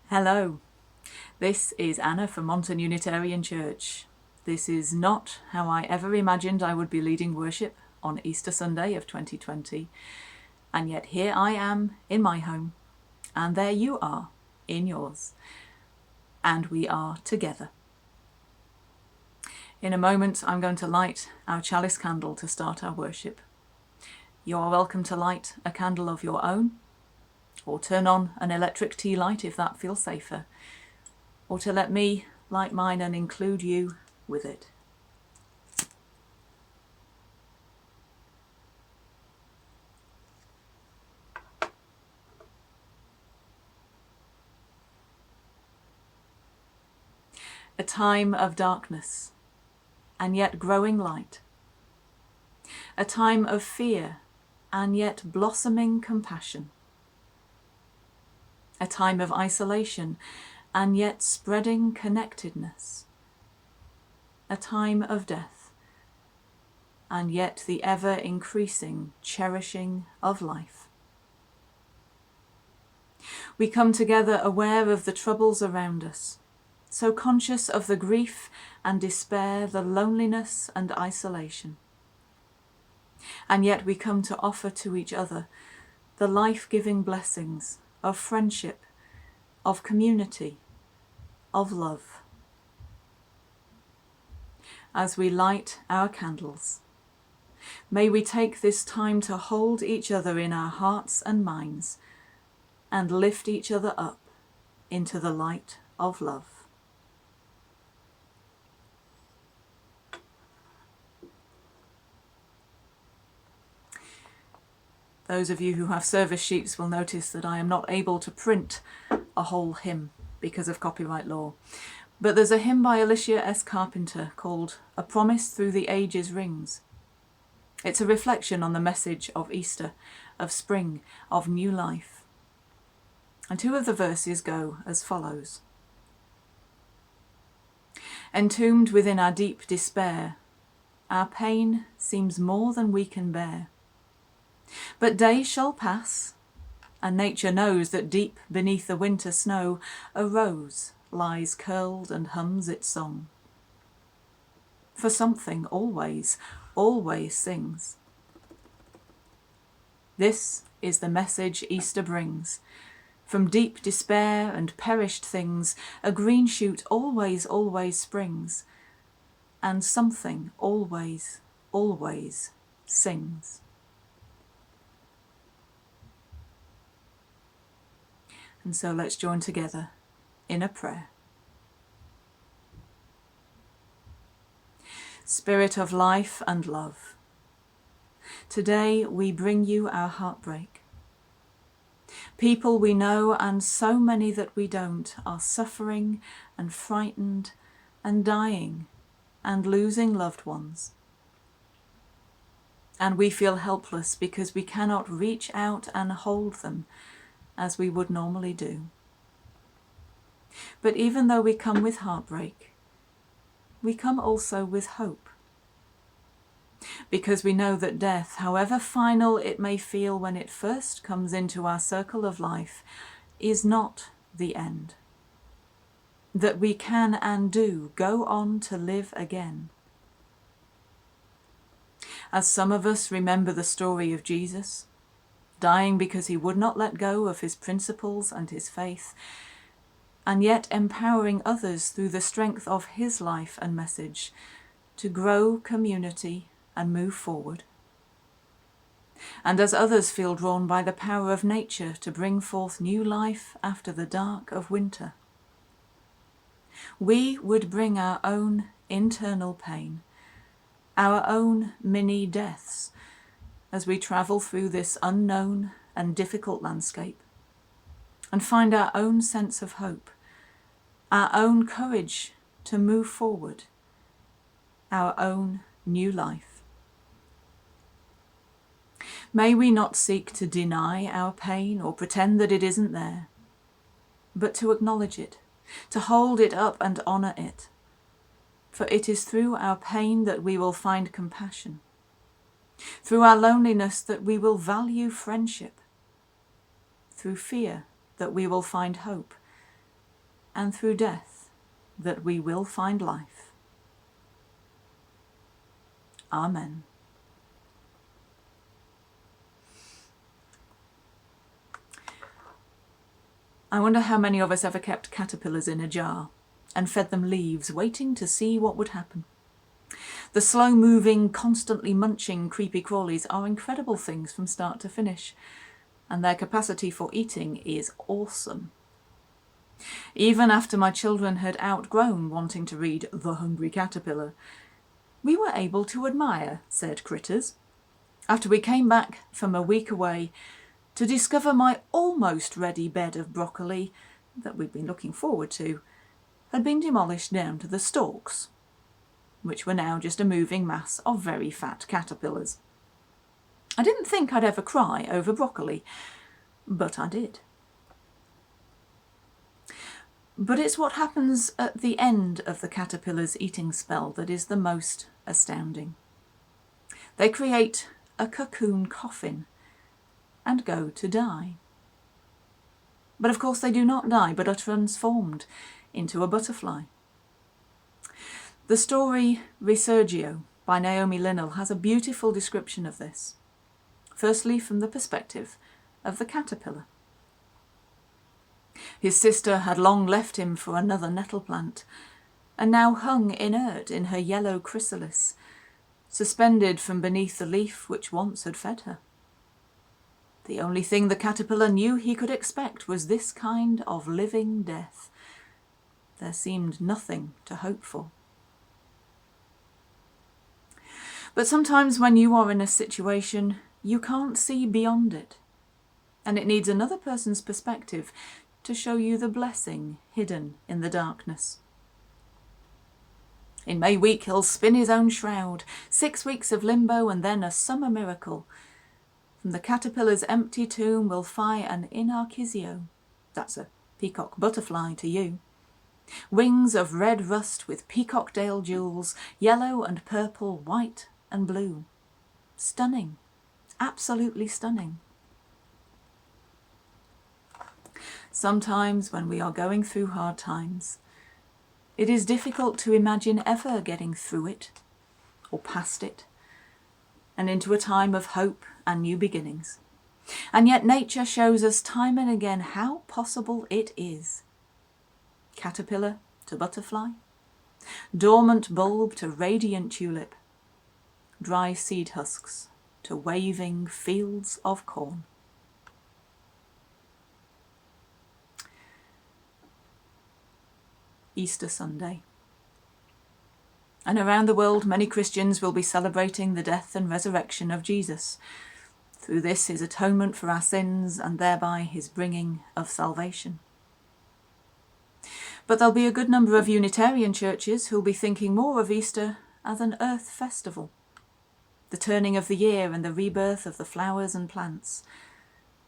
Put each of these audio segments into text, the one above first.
Hello, this is Anna from Monton Unitarian Church. This is not how I ever imagined I would be leading worship on Easter Sunday of 2020, and yet here I am in my home, and there you are in yours, and we are together. In a moment I'm going to light our chalice candle to start our worship. You are welcome to light a candle of your own, or turn on an electric tea light if that feels safer, or to let me light mine and include you with it. A time of darkness, and yet growing light. A time of fear, and yet blossoming compassion. A time of isolation, and yet spreading connectedness. A time of death, and yet the ever-increasing cherishing of life. We come together aware of the troubles around us, so conscious of the grief and despair, the loneliness and isolation. And yet we come to offer to each other the life-giving blessings of friendship, of community, of love. As we light our candles, may we take this time to hold each other in our hearts and minds and lift each other up into the light of love. Those of you who have service sheets will notice that I am not able to print a whole hymn because of copyright law. But there's a hymn by Alicia S. Carpenter called A Promise Through the Ages Rings. It's a reflection on the message of Easter, of spring, of new life. And two of the verses go as follows. Entombed within our deep despair, our pain seems more than we can bear. But days shall pass, and nature knows that deep beneath the winter snow a rose lies curled and hums its song. For something always, always sings. This is the message Easter brings. From deep despair and perished things, a green shoot always, always springs, and something always, always sings. And so let's join together in a prayer. Spirit of life and love, today we bring you our heartbreak. People we know and so many that we don't are suffering and frightened and dying and losing loved ones. And we feel helpless because we cannot reach out and hold them as we would normally do. But even though we come with heartbreak, we come also with hope. Because we know that death, however final it may feel when it first comes into our circle of life, is not the end. That we can and do go on to live again. As some of us remember the story of Jesus, dying because he would not let go of his principles and his faith, and yet empowering others through the strength of his life and message to grow community and move forward. And as others feel drawn by the power of nature to bring forth new life after the dark of winter, we would bring our own internal pain, our own mini deaths, as we travel through this unknown and difficult landscape, and find our own sense of hope, our own courage to move forward, our own new life. May we not seek to deny our pain or pretend that it isn't there, but to acknowledge it, to hold it up and honour it. For it is through our pain that we will find compassion, through our loneliness that we will value friendship, through fear that we will find hope, and through death that we will find life. Amen. I wonder how many of us ever kept caterpillars in a jar and fed them leaves, waiting to see what would happen. The slow-moving, constantly munching creepy crawlies are incredible things from start to finish, and their capacity for eating is awesome. Even after my children had outgrown wanting to read The Hungry Caterpillar, we were able to admire said critters. After we came back from a week away to discover my almost ready bed of broccoli that we'd been looking forward to had been demolished down to the stalks, which were now just a moving mass of very fat caterpillars. I didn't think I'd ever cry over broccoli, but I did. But it's what happens at the end of the caterpillar's eating spell that is the most astounding. They create a cocoon coffin and go to die. But of course they do not die, but are transformed into a butterfly. The story Resurgio by Naomi Linnell has a beautiful description of this, firstly from the perspective of the caterpillar. His sister had long left him for another nettle plant, and now hung inert in her yellow chrysalis, suspended from beneath the leaf which once had fed her. The only thing the caterpillar knew he could expect was this kind of living death. There seemed nothing to hope for. But sometimes when you are in a situation, you can't see beyond it, and it needs another person's perspective to show you the blessing hidden in the darkness. In May week he'll spin his own shroud, 6 weeks of limbo and then a summer miracle. From the caterpillar's empty tomb will fly an inarchisio, that's a peacock butterfly to you. Wings of red rust with peacockdale jewels, yellow and purple, white and blue. Stunning, absolutely stunning. Sometimes when we are going through hard times, it is difficult to imagine ever getting through it or past it and into a time of hope and new beginnings. And yet nature shows us time and again how possible it is. Caterpillar to butterfly, dormant bulb to radiant tulip, dry seed husks to waving fields of corn. Easter Sunday. And around the world many Christians will be celebrating the death and resurrection of Jesus. Through this, his atonement for our sins and thereby his bringing of salvation. But there'll be a good number of Unitarian churches who'll be thinking more of Easter as an earth festival, the turning of the year and the rebirth of the flowers and plants,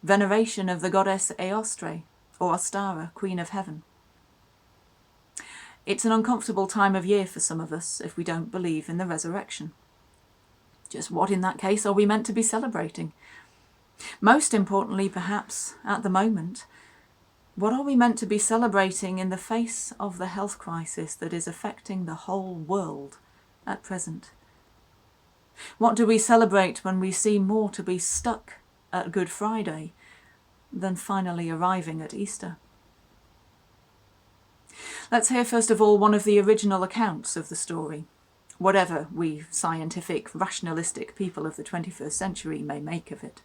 veneration of the goddess Eostre, or Ostara, Queen of Heaven. It's an uncomfortable time of year for some of us if we don't believe in the resurrection. Just what in that case are we meant to be celebrating? Most importantly, perhaps, at the moment, what are we meant to be celebrating in the face of the health crisis that is affecting the whole world at present? What do we celebrate when we see more to be stuck at Good Friday than finally arriving at Easter? Let's hear first of all one of the original accounts of the story, whatever we scientific, rationalistic people of the 21st century may make of it.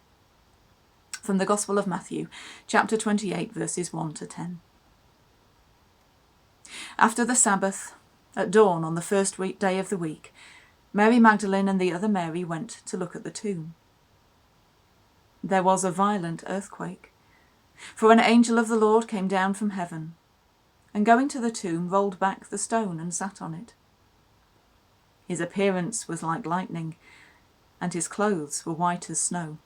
From the Gospel of Matthew, chapter 28, verses 1 to 10. After the Sabbath, at dawn on the first day of the week, Mary Magdalene and the other Mary went to look at the tomb. There was a violent earthquake, for an angel of the Lord came down from heaven, and going to the tomb rolled back the stone and sat on it. His appearance was like lightning, and his clothes were white as snow.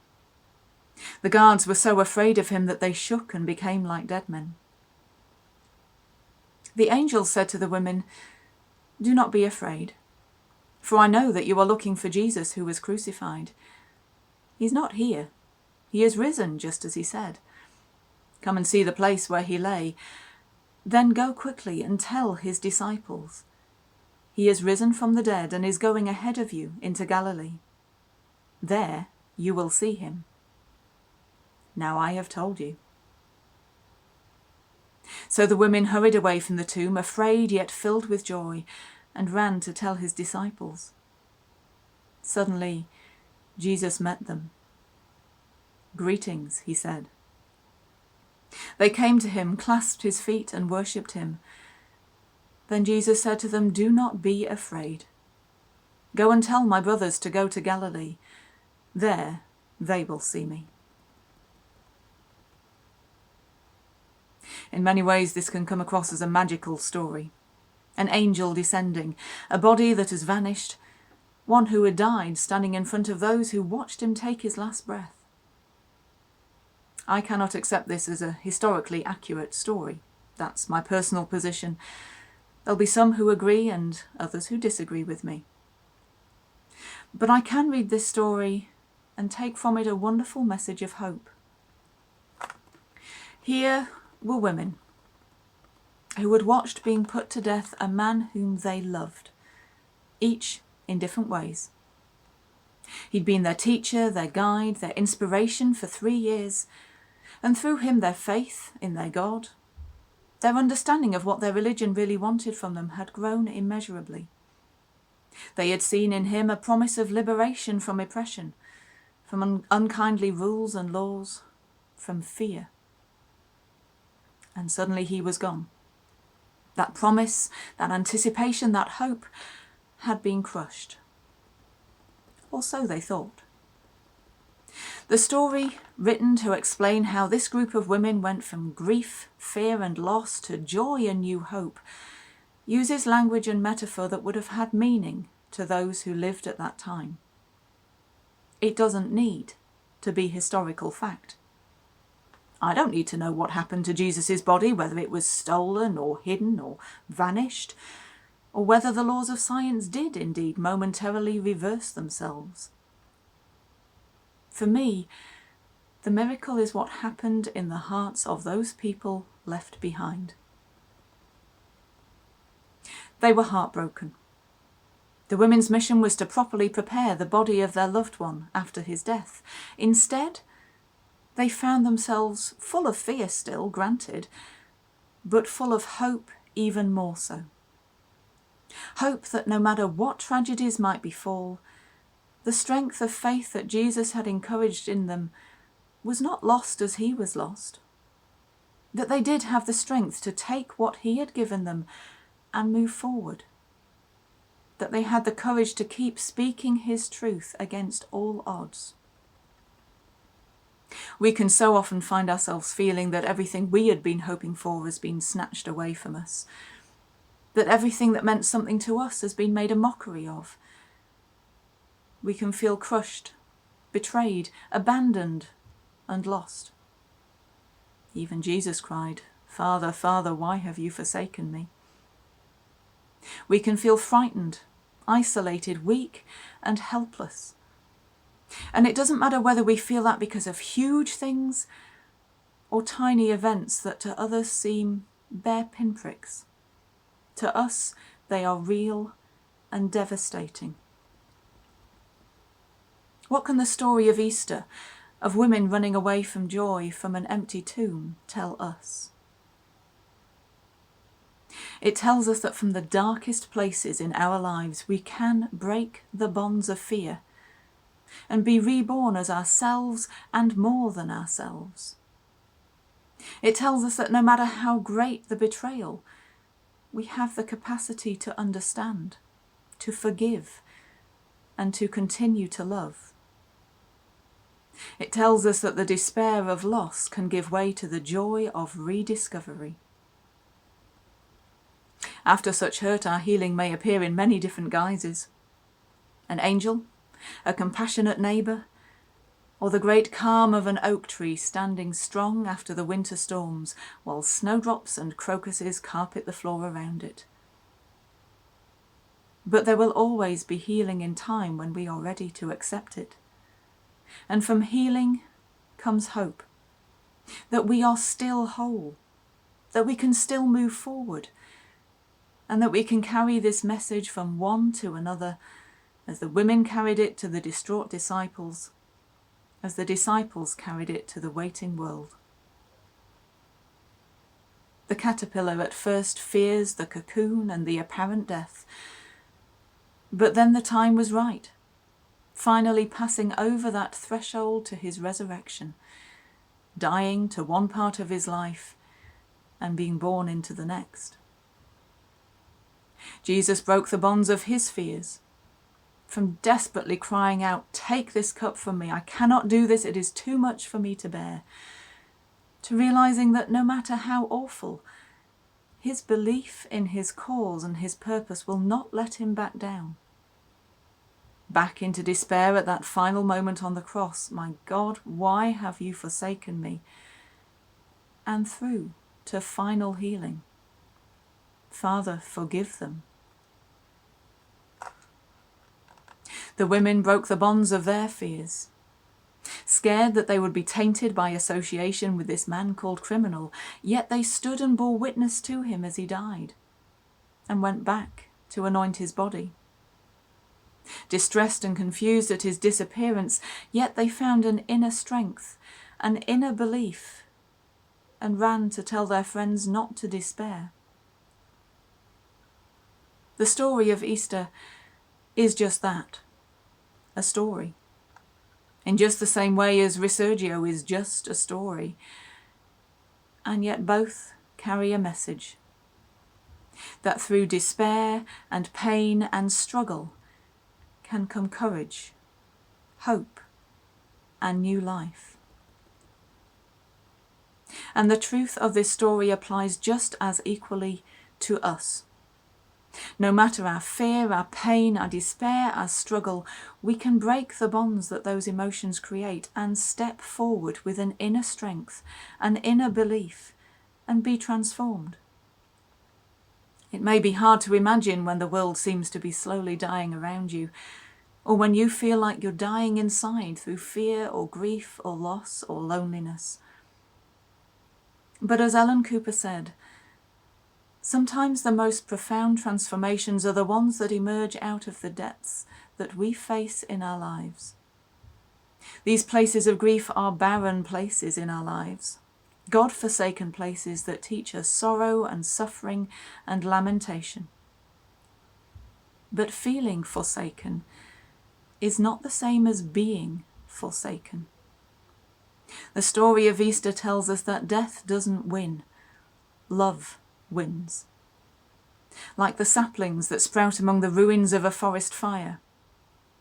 The guards were so afraid of him that they shook and became like dead men. The angel said to the women, "Do not be afraid, for I know that you are looking for Jesus who was crucified. He's not here. He is risen, just as he said. Come and see the place where he lay. Then go quickly and tell his disciples, 'He is risen from the dead and is going ahead of you into Galilee. There you will see him. Now I have told you.' So the women hurried away from the tomb, afraid yet filled with joy, and ran to tell his disciples. Suddenly, Jesus met them. 'Greetings,' he said. They came to him, clasped his feet, and worshipped him. Then Jesus said to them, 'Do not be afraid. Go and tell my brothers to go to Galilee. There they will see me.'" In many ways, this can come across as a magical story. An angel descending, a body that has vanished, one who had died standing in front of those who watched him take his last breath. I cannot accept this as a historically accurate story. That's my personal position. There'll be some who agree and others who disagree with me. But I can read this story and take from it a wonderful message of hope. Here were women who had watched being put to death a man whom they loved, each in different ways. He'd been their teacher, their guide, their inspiration for 3 years, and through him their faith in their God, their understanding of what their religion really wanted from them had grown immeasurably. They had seen in him a promise of liberation from oppression, from unkindly rules and laws, from fear. And suddenly he was gone. That promise, that anticipation, that hope had been crushed. Or so they thought. The story, written to explain how this group of women went from grief, fear and loss to joy and new hope, uses language and metaphor that would have had meaning to those who lived at that time. It doesn't need to be historical fact. I don't need to know what happened to Jesus' body, whether it was stolen or hidden or vanished, or whether the laws of science did indeed momentarily reverse themselves. For me, the miracle is what happened in the hearts of those people left behind. They were heartbroken. The women's mission was to properly prepare the body of their loved one after his death. Instead, they found themselves full of fear still, granted, but full of hope even more so. Hope that no matter what tragedies might befall, the strength of faith that Jesus had encouraged in them was not lost as he was lost. That they did have the strength to take what he had given them and move forward. That they had the courage to keep speaking his truth against all odds. We can so often find ourselves feeling that everything we had been hoping for has been snatched away from us. That everything that meant something to us has been made a mockery of. We can feel crushed, betrayed, abandoned, and lost. Even Jesus cried, "Father, Father, why have you forsaken me?" We can feel frightened, isolated, weak, and helpless. And it doesn't matter whether we feel that because of huge things or tiny events that to others seem bare pinpricks. To us, they are real and devastating. What can the story of Easter, of women running away from joy from an empty tomb, tell us? It tells us that from the darkest places in our lives, we can break the bonds of fear and be reborn as ourselves and more than ourselves. It tells us that no matter how great the betrayal, we have the capacity to understand, to forgive, and to continue to love. It tells us that the despair of loss can give way to the joy of rediscovery. After such hurt, our healing may appear in many different guises. An angel, a compassionate neighbour, or the great calm of an oak tree standing strong after the winter storms, while snowdrops and crocuses carpet the floor around it. But there will always be healing in time when we are ready to accept it. And from healing comes hope, that we are still whole, that we can still move forward, and that we can carry this message from one to another, as the women carried it to the distraught disciples, as the disciples carried it to the waiting world. The caterpillar at first fears the cocoon and the apparent death, but then the time was right, finally passing over that threshold to his resurrection, dying to one part of his life and being born into the next. Jesus broke the bonds of his fears, from desperately crying out, "Take this cup from me, I cannot do this, it is too much for me to bear," to realizing that no matter how awful, his belief in his cause and his purpose will not let him back down. Back into despair at that final moment on the cross, "My God, why have you forsaken me?" And through to final healing, "Father, forgive them." The women broke the bonds of their fears, scared that they would be tainted by association with this man called criminal, yet they stood and bore witness to him as he died, and went back to anoint his body. Distressed and confused at his disappearance, yet they found an inner strength, an inner belief, and ran to tell their friends not to despair. The story of Easter is just that, a story. In just the same way as Risurgio is just a story. And yet both carry a message. That through despair and pain and struggle can come courage, hope, and new life. And the truth of this story applies just as equally to us. No matter our fear, our pain, our despair, our struggle, we can break the bonds that those emotions create and step forward with an inner strength, an inner belief, and be transformed. It may be hard to imagine when the world seems to be slowly dying around you, or when you feel like you're dying inside through fear or grief or loss or loneliness. But as Ellen Cooper said, sometimes the most profound transformations are the ones that emerge out of the depths that we face in our lives. These places of grief are barren places in our lives, God-forsaken places that teach us sorrow and suffering and lamentation. But feeling forsaken is not the same as being forsaken. The story of Easter tells us that death doesn't win, love wins. Like the saplings that sprout among the ruins of a forest fire,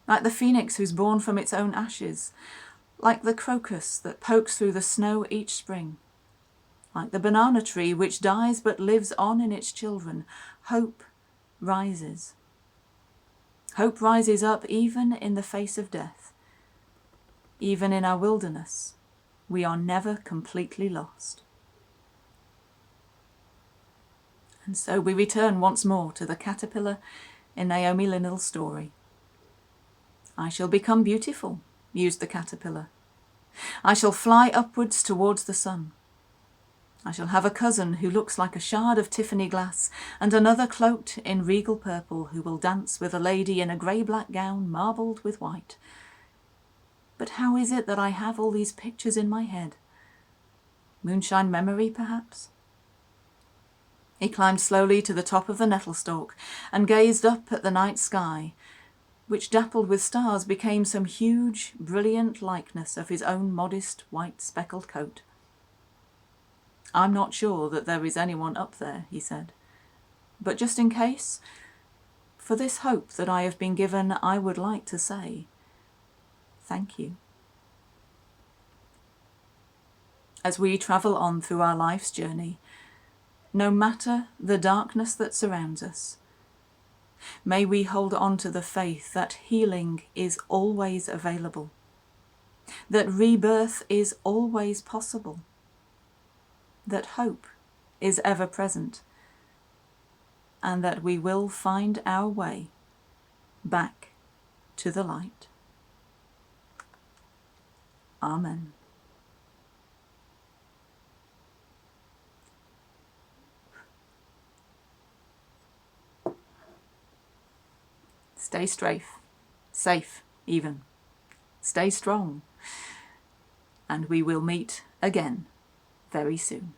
like the phoenix who's born from its own ashes, like the crocus that pokes through the snow each spring, like the banana tree which dies but lives on in its children, hope rises. Hope rises up even in the face of death. Even in our wilderness, we are never completely lost. And so we return once more to the caterpillar in Naomi Linnell's story. "I shall become beautiful," mused the caterpillar. "I shall fly upwards towards the sun. I shall have a cousin who looks like a shard of Tiffany glass, and another cloaked in regal purple who will dance with a lady in a grey-black gown marbled with white. But how is it that I have all these pictures in my head? Moonshine memory, perhaps?" He climbed slowly to the top of the nettle stalk and gazed up at the night sky, which dappled with stars became some huge, brilliant likeness of his own modest white speckled coat. "I'm not sure that there is anyone up there," he said, "but just in case, for this hope that I have been given, I would like to say thank you." As we travel on through our life's journey, no matter the darkness that surrounds us, may we hold on to the faith that healing is always available, that rebirth is always possible, that hope is ever present, and that we will find our way back to the light. Amen. Stay safe even. Stay strong. And we will meet again very soon.